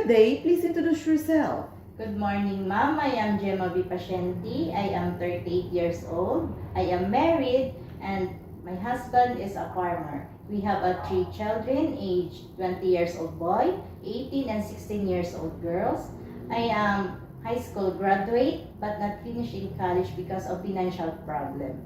Good day. Please introduce yourself. Good morning, ma'am. I am Gemma B. Pacienti. I am 38 years old. I am married and my husband is a farmer. We have 3 children, aged 20 years old boy, 18 and 16 years old girls. I am high school graduate but not finished in college because of financial problem.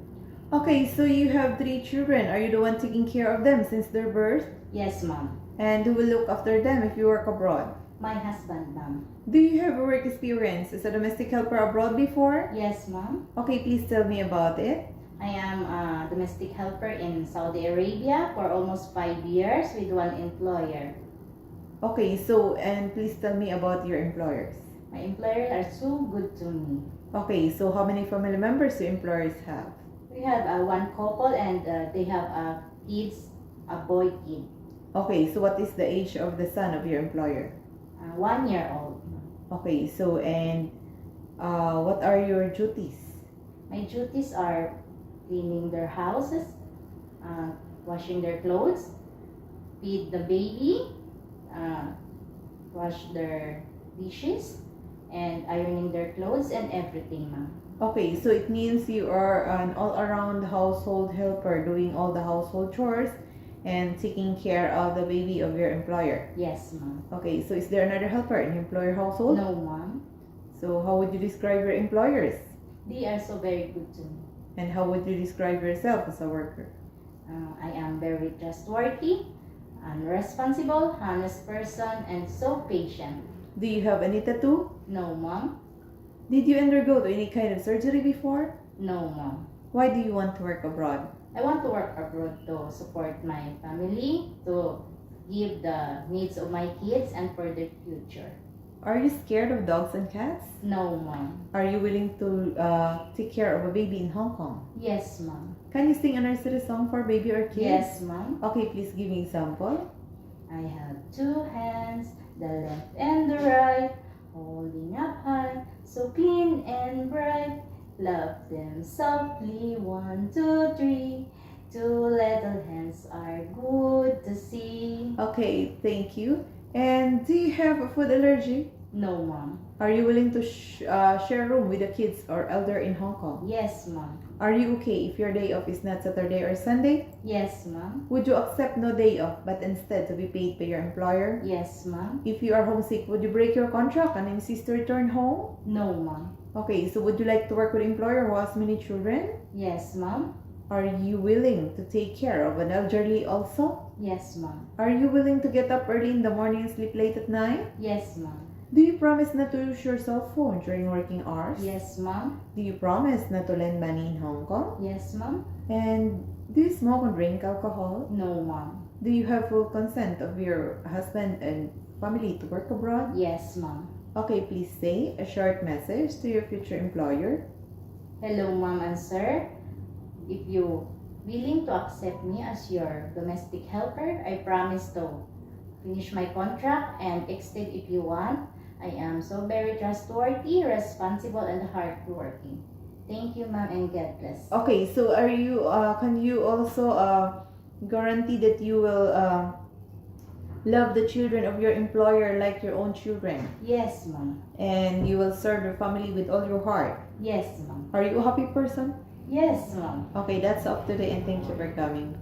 Okay, so you have 3 children. Are you the one taking care of them since their birth? Yes, ma'am. And who will look after them if you work abroad? My husband, ma'am. Do you have a work experience as a domestic helper abroad before? Yes, ma'am. Okay, please tell me about it. I am a domestic helper in Saudi Arabia for almost 5 years with one employer. Okay, so and please tell me about your employers. My employers are so good to me. Okay, so how many family members do employers have? We have one couple and they have kids, a boy kid, Okay, so what is the age of the son of your employer? 1 year old. Okay, so and what are your duties? My duties are cleaning their houses, washing their clothes, feed the baby, wash their dishes, and ironing their clothes and everything, ma'am. Okay, so it means you are an all-around household helper doing all the household chores and taking care of the baby of your employer. Yes, ma'am. Okay, so is there another helper in your employer household? No, ma'am. So how would you describe your employers? They are so very good to me. And how would you describe yourself as a worker? I am very trustworthy, responsible, honest person, and so patient. Do you have any tattoo? No, ma'am. Did you undergo to any kind of surgery before? No, ma'am. Why do you want to work abroad? I want to work abroad to support my family, to give the needs of my kids and for their future. Are you scared of dogs and cats? No, ma'am. Are you willing to take care of a baby in Hong Kong? Yes, ma'am. Can you sing a nursery song for baby or kids? Yes, ma'am. Okay, please give me example. I have 2 hands, the left and the right, holding up high, so clean and bright. Love them softly, 1, 2, 3. 2 little hands are good to see. Okay, thank you. And do you have a food allergy? No, ma'am. Are you willing to share room with the kids or elder in Hong Kong? Yes, ma'am. Are you okay if your day off is not Saturday or Sunday? Yes, ma'am. Would you accept no day off but instead to be paid by your employer? Yes, ma'am. If you are homesick, would you break your contract and insist to return home? No, ma'am. Okay, so would you like to work with an employer who has many children? Yes, ma'am. Are you willing to take care of an elderly also? Yes, ma'am. Are you willing to get up early in the morning and sleep late at night? Yes, ma'am. Do you promise not to use your cell phone during working hours? Yes, ma'am. Do you promise not to lend money in Hong Kong? Yes, ma'am. And do you smoke or drink alcohol? No, ma'am. Do you have full consent of your husband and family to work abroad? Yes, ma'am. Okay, please say a short message to your future employer. Hello, ma'am and sir. If you willing to accept me as your domestic helper, I promise to finish my contract and extend if you want. I am so very trustworthy, responsible, and hardworking. Thank you, ma'am, and God bless. Okay, so are you? Can you also guarantee that you will love the children of your employer like your own children, Yes, ma'am. and you will serve your family with all your heart? Yes, ma'am. Are you a happy person? Yes, ma'am. Okay, that's all today, and thank you for coming.